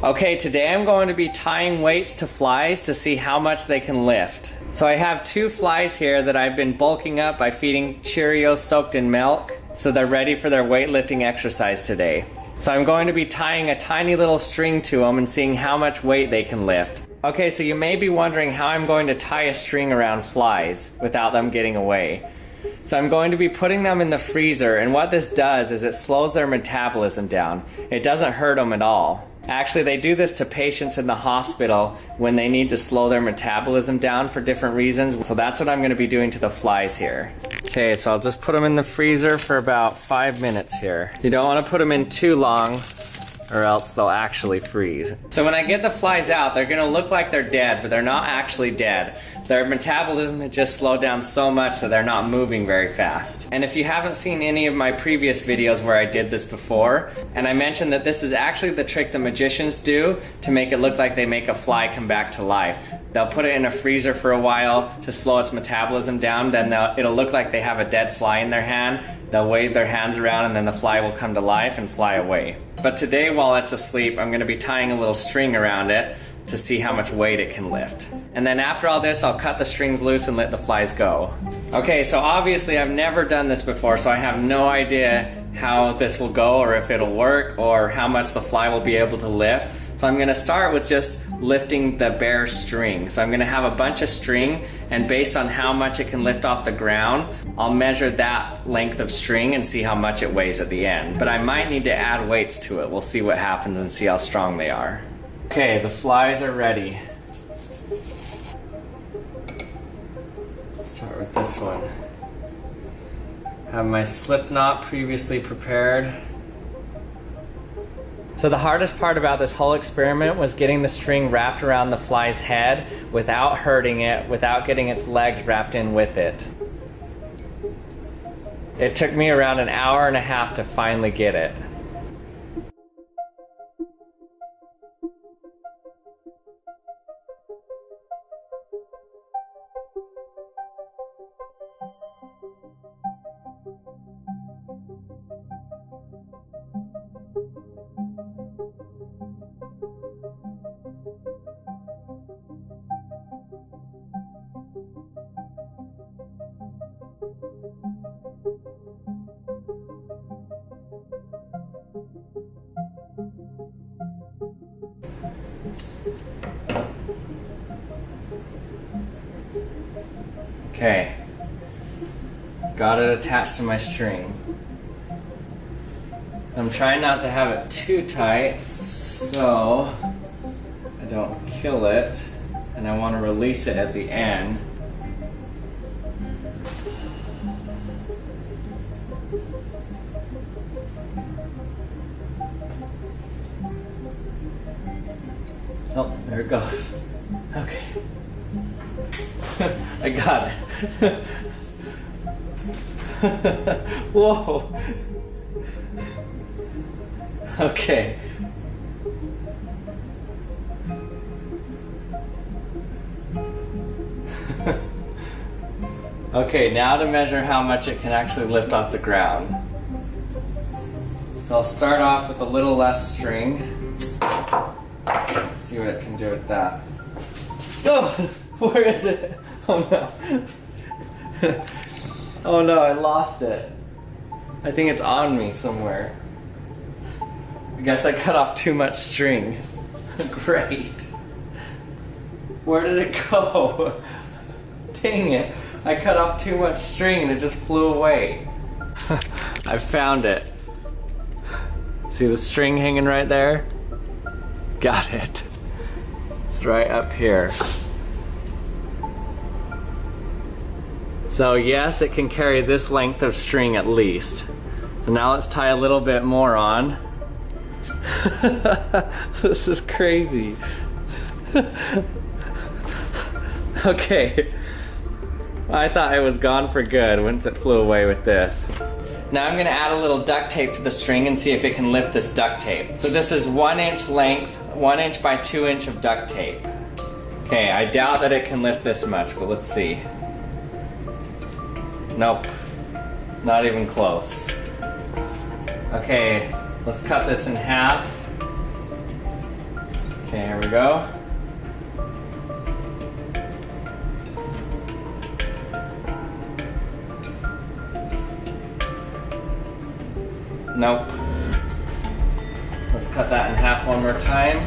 Okay, today I'm going to be tying weights to flies to see how much they can lift. So I have 2 flies here that I've been bulking up by feeding Cheerios soaked in milk, so they're ready for their weightlifting exercise today. So I'm going to be tying a tiny little string to them and seeing how much weight they can lift. Okay, so you may be wondering how I'm going to tie a string around flies without them getting away. So I'm going to be putting them in the freezer, and what this does is it slows their metabolism down. It doesn't hurt them at all. Actually, they do this to patients in the hospital when they need to slow their metabolism down for different reasons. So that's what I'm going to be doing to the flies here. Okay, so I'll just put them in the freezer for about 5 minutes here. You don't want to put them in too long, or else they'll actually freeze. So when I get the flies out, they're gonna look like they're dead, but they're not actually dead. Their metabolism has just slowed down so much that they're not moving very fast. And if you haven't seen any of my previous videos where I did this before, and I mentioned that this is actually the trick the magicians do to make it look like they make a fly come back to life. They'll put it in a freezer for a while to slow its metabolism down, then it'll look like they have a dead fly in their hand. They'll wave their hands around and then the fly will come to life and fly away. But today, while it's asleep, I'm going to be tying a little string around it to see how much weight it can lift. And then after all this, I'll cut the strings loose and let the flies go. Okay, so obviously I've never done this before, so I have no idea how this will go or if it'll work or how much the fly will be able to lift. So I'm going to start with just lifting the bare string. So I'm going to have a bunch of string, and based on how much it can lift off the ground, I'll measure that length of string and see how much it weighs at the end. But I might need to add weights to it. We'll see what happens and see how strong they are. Okay, the flies are ready. Let's start with this one. Have my slip knot previously prepared. So the hardest part about this whole experiment was getting the string wrapped around the fly's head without hurting it, without getting its legs wrapped in with it. It took me around an hour and a half to finally get it. Okay, got it attached to my string. I'm trying not to have it too tight so I don't kill it, and I want to release it at the end. Oh, there it goes. Okay. I got it. Whoa. Okay. Okay, now to measure how much it can actually lift off the ground. So I'll start off with a little less string. See what it can do with that. Oh, where is it? Oh no. Oh no, I lost it. I think it's on me somewhere. I guess I cut off too much string. Great. Where did it go? Dang it. I cut off too much string and it just flew away. I found it. See the string hanging right there? Got it. It's right up here. So yes, it can carry this length of string at least. So now let's tie a little bit more on. This is crazy. Okay. I thought it was gone for good once it flew away with this. Now I'm gonna add a little duct tape to the string and see if it can lift this duct tape. So this is 1 inch length, 1 inch by 2 inch of duct tape. Okay, I doubt that it can lift this much, but let's see. Nope, not even close. Okay, let's cut this in half. Okay, here we go. Nope. Let's cut that in half one more time.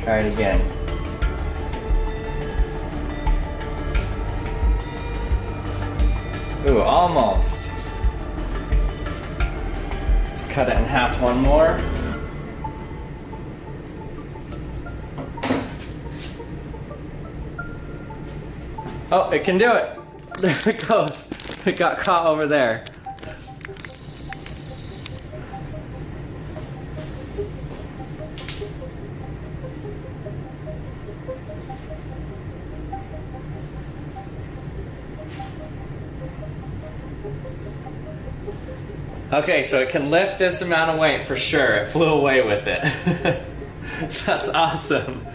Try it again. Ooh, almost. Let's cut it in half one more. Oh, it can do it. There it goes. It got caught over there. Okay, so it can lift this amount of weight for sure. It flew away with it. That's awesome.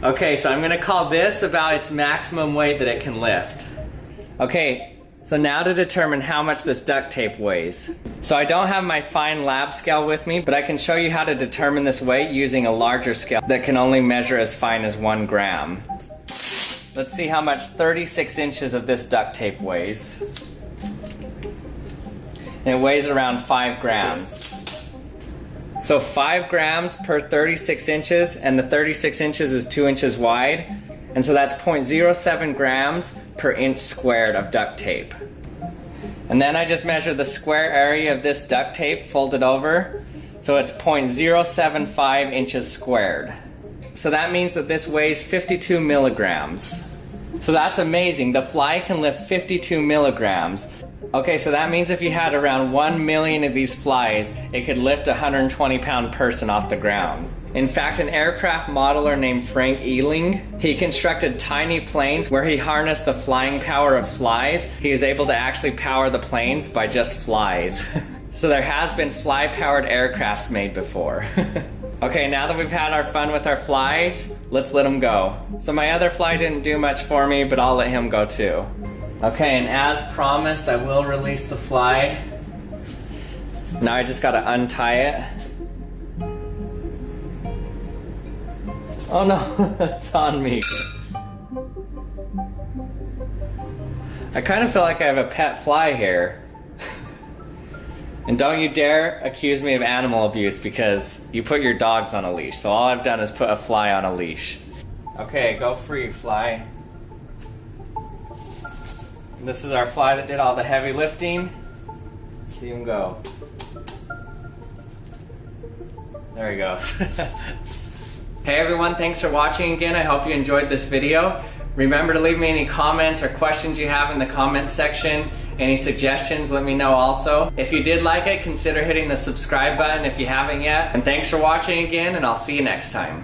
Okay, so I'm gonna call this about its maximum weight that it can lift. Okay, so now to determine how much this duct tape weighs. So I don't have my fine lab scale with me, but I can show you how to determine this weight using a larger scale that can only measure as fine as 1 gram. Let's see how much 36 inches of this duct tape weighs. And it weighs around 5 grams. So 5 grams per 36 inches, and the 36 inches is 2 inches wide. And so that's 0.07 grams per inch squared of duct tape. And then I just measure the square area of this duct tape folded over. So it's 0.075 inches squared. So that means that this weighs 52 milligrams. So that's amazing. The fly can lift 52 milligrams. Okay, so that means if you had around 1 million of these flies, it could lift a 120-pound person off the ground. In fact, an aircraft modeler named Frank Ealing, he constructed tiny planes where he harnessed the flying power of flies. He was able to actually power the planes by just flies. So there has been fly-powered aircrafts made before. Okay, now that we've had our fun with our flies, let's let them go. So my other fly didn't do much for me, but I'll let him go too. Okay, and as promised, I will release the fly. Now I just gotta untie it. Oh no, it's on me. I kind of feel like I have a pet fly here. And don't you dare accuse me of animal abuse because you put your dogs on a leash. So all I've done is put a fly on a leash. Okay, go free, fly. This is our fly that did all the heavy lifting. Let's see him go. There he goes. Hey everyone, thanks for watching again. I hope you enjoyed this video. Remember to leave me any comments or questions you have in the comments section. Any suggestions, let me know also. If you did like it, consider hitting the subscribe button if you haven't yet. And thanks for watching again, and I'll see you next time.